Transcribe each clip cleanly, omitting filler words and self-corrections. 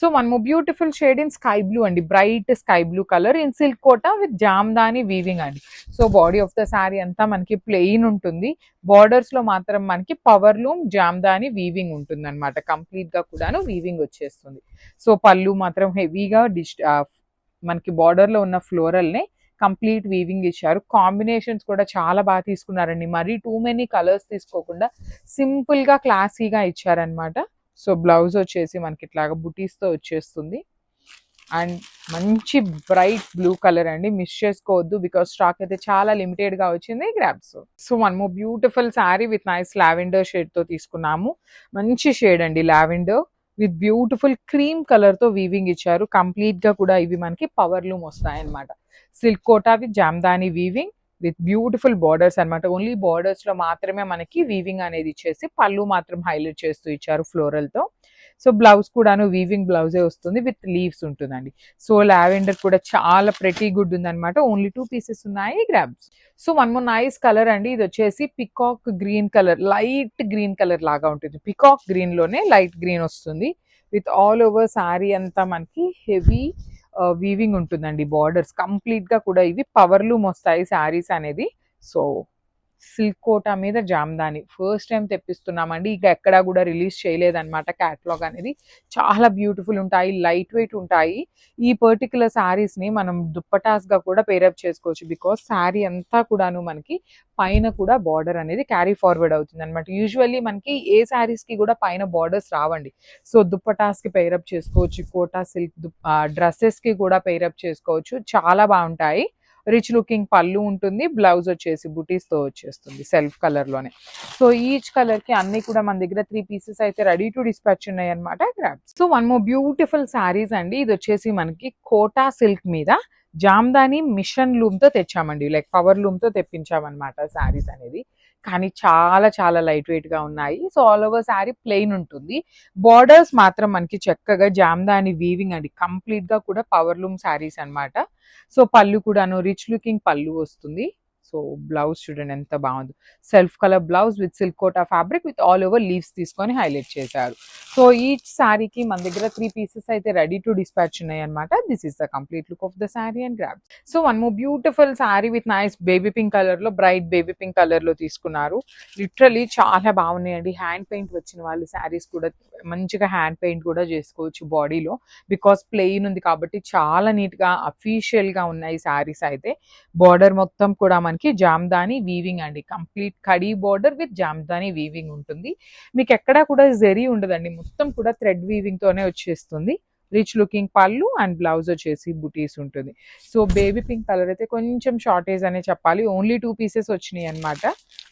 So మనము beautiful shade in sky blue అండి, bright sky blue colour in silk Kota with Jamdani weaving అండి. So body of the sari అంతా మనకి plain ఉంటుంది, borders లో మాత్రం మనకి పవర్ లూమ్ జామ్దాని వీవింగ్ ఉంటుంది అనమాట. కంప్లీట్ గా కూడాను వీవింగ్ వచ్చేస్తుంది. సో పళ్ళు మాత్రం హెవీగా మనకి బార్డర్ లో ఉన్న ఫ్లోరల్ ని కంప్లీట్ వీవింగ్ ఇచ్చారు. కాంబినేషన్స్ కూడా చాలా బాగా తీసుకున్నారండి, మరీ టూ మెనీ కలర్స్ తీసుకోకుండా సింపుల్ గా క్లాసీగా ఇచ్చారనమాట. సో బ్లౌజ్ వచ్చేసి మనకి ఇట్లాగా బుటీస్ తో వచ్చేస్తుంది అండ్ మంచి బ్రైట్ బ్లూ కలర్ అండి, మిస్ చేసుకోవద్దు బికాస్ స్టాక్ అయితే చాలా లిమిటెడ్ గా వచ్చింది. గ్రాబ్స్. సో మనము beautiful sari with nice lavender shade తో తీసుకున్నాము. మంచి షేడ్ అండి lavender with beautiful cream colour తో వీవింగ్ ఇచ్చారు. కంప్లీట్ గా కూడా ఇవి మనకి పవర్ లూమ్ వస్తాయి అనమాట. Silk Kota with Jamdani weaving with beautiful borders అనమాట. ఓన్లీ బార్డర్స్ లో మాత్రమే మనకి వీవింగ్ అనేది ఇచ్చేసి పళ్ళు మాత్రం హైలైట్ చేస్తూ ఇచ్చారు ఫ్లోరల్ తో. సో బ్లౌజ్ కూడాను వీవింగ్ బ్లౌజే వస్తుంది విత్ లీవ్స్ ఉంటుందండి. సో లావెండర్ కూడా చాలా ప్రెటీ గుడ్ ఉందన్నమాట. ఓన్లీ 2 పీసెస్ ఉన్నాయి. Grabs. So one more nice colour అండి, ఇది వచ్చేసి peacock green colour, light green colour లాగా ఉంటుంది. పికాక్ గ్రీన్ లోనే లైట్ గ్రీన్ వస్తుంది విత్ ఆల్ ఓవర్ శారీ అంతా మనకి హెవీ వీవింగ్ ఉంటుందండి. బార్డర్స్ కంప్లీట్ గా కూడా ఇవి పవర్ లూమ్ వస్తాయి శారీస్ అనేది. సో సిల్క్ కోటా మీద జామ్దాని ఫస్ట్ టైం తెప్పిస్తున్నామండి, ఇక ఎక్కడా కూడా రిలీజ్ చేయలేదన్నమాట. క్యాటలాగ్ అనేది చాలా బ్యూటిఫుల్ ఉంటాయి, లైట్ వెయిట్ ఉంటాయి. ఈ పర్టికులర్ శారీస్ ని మనం దుప్పటాస్ గా కూడా పేరప్ చేసుకోవచ్చు బికాస్ శారీ అంతా కూడాను మనకి పైన కూడా బార్డర్ అనేది క్యారీ ఫార్వర్డ్ అవుతుంది అనమాట. యూజువల్లీ మనకి ఏ శారీస్ కి కూడా పైన బార్డర్స్ రావండి. సో దుప్పటాస్ కి పేరప్ చేసుకోవచ్చు, కోటా సిల్క్ డ్రెస్సెస్ కి కూడా పేరప్ చేసుకోవచ్చు, చాలా బాగుంటాయి. రిచ్ లుకింగ్ పళ్ళు ఉంటుంది, బ్లౌజ్ వచ్చేసి బుటీస్ తో వచ్చేస్తుంది సెల్ఫ్ కలర్ లోనే. సో ఈచ్ కలర్ కి అన్ని కూడా మన దగ్గర 3 పీసెస్ అయితే రెడీ టు డిస్పాచ్ ఉన్నాయి అనమాట. Grabs. So one more beautiful saris అండి, ఇది వచ్చేసి మనకి కోటా సిల్క్ మీద జామ్దాని మిషన్ లూమ్ తో తెచ్చామండి, లైక్ పవర్ లూమ్ తో తెప్పించామన్నమాట శారీస్ అనేది. కానీ చాలా చాలా లైట్ వెయిట్ గా ఉన్నాయి. So all over sari plain ఉంటుంది, బార్డర్స్ మాత్రం మనకి చక్కగా జామ్దాని వీవింగ్ అండి. కంప్లీట్ గా కూడా పవర్ లూమ్ శారీస్ అనమాట. సో పళ్ళు కూడాను రిచ్ లుకింగ్ పళ్ళు వస్తుంది. సో బ్లౌజ్ చూడండి ఎంత బాగుంది, self colour blouse with silk Kota fabric with all over leaves తీసుకొని హైలైట్ చేశారు. సో ఈచ్ శారీకి మన దగ్గర 3 పీసెస్ అయితే రెడీ టు డిస్పాచ్ ఉన్నాయి అనమాట. This is the complete look of the sari and grab. So one more beautiful sari with nice baby pink colour లో, bright baby pink colour లో తీసుకున్నారు. లిటరలీ చాలా బాగున్నాయండి. హ్యాండ్ పెయింట్ వచ్చిన వాళ్ళు శారీస్ కూడా మంచిగా హ్యాండ్ పెయింట్ కూడా చేసుకోవచ్చు బాడీలో బికాస్ ప్లెయిన్ ఉంది కాబట్టి చాలా నీట్ గా అఫీషియల్ గా ఉన్నాయి శారీస్ అయితే. బార్డర్ మొత్తం కూడా మనకి జామ్దాని వీవింగ్ అండి, complete khadi border with Jamdani weaving ఉంటుంది. మీకు ఎక్కడా కూడా జరీ ఉండదండి, మొత్తం కూడా థ్రెడ్ వీవింగ్ తోనే వచ్చేస్తుంది. రిచ్ లుకింగ్ పళ్ళు అండ్ బ్లౌజ్ వచ్చేసి బుటీస్ ఉంటుంది. సో బేబీ పింక్ కలర్ అయితే కొంచెం షార్టేజ్ అనే చెప్పాలి, ఓన్లీ 2 పీసెస్ వచ్చినాయి అనమాట.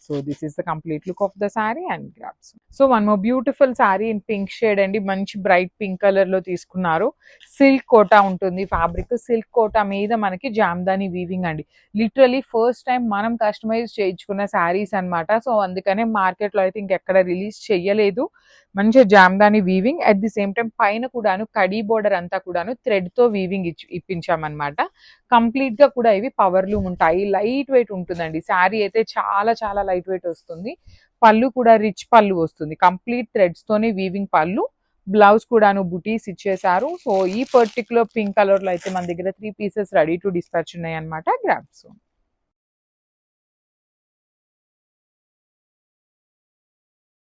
So this is the complete look of the sari and grabs. So one more beautiful sari in pink shade అండి, మంచి బ్రైట్ పింక్ కలర్ లో తీసుకున్నారు. సిల్క్ కోటా ఉంటుంది ఫ్యాబ్రిక్, సిల్క్ కోటా మీద మనకి జామ్దాని వీవింగ్ అండి. లిటరలీ ఫస్ట్ టైం మనం కస్టమైజ్ చేయించుకున్న శారీస్ అనమాట. సో అందుకనే మార్కెట్ లో అయితే ఇంకెక్కడ రిలీజ్ చెయ్యలేదు. మంచిగా Jamdani weaving at the same time పైన కూడాను కడీ బోర్డర్ అంతా కూడాను థ్రెడ్ తో వీవింగ్ ఇప్పించామన్నమాట. కంప్లీట్ గా కూడా ఇవి పవర్ లూమ్ ఉంటాయి, లైట్ వెయిట్ ఉంటుందండి. శారీ అయితే చాలా చాలా లైట్ వెయిట్ వస్తుంది. పళ్ళు కూడా రిచ్ పళ్ళు వస్తుంది, కంప్లీట్ థ్రెడ్స్ తోనే వీవింగ్ పళ్ళు. బ్లౌజ్ కూడాను బుటీస్ ఇచ్చేసారు. సో ఈ పర్టికులర్ పింక్ కలర్ లో అయితే మన దగ్గర 3 పీసెస్ రెడీ టు డిస్పాచ్ ఉన్నాయి అనమాట. గ్రాబ్స్.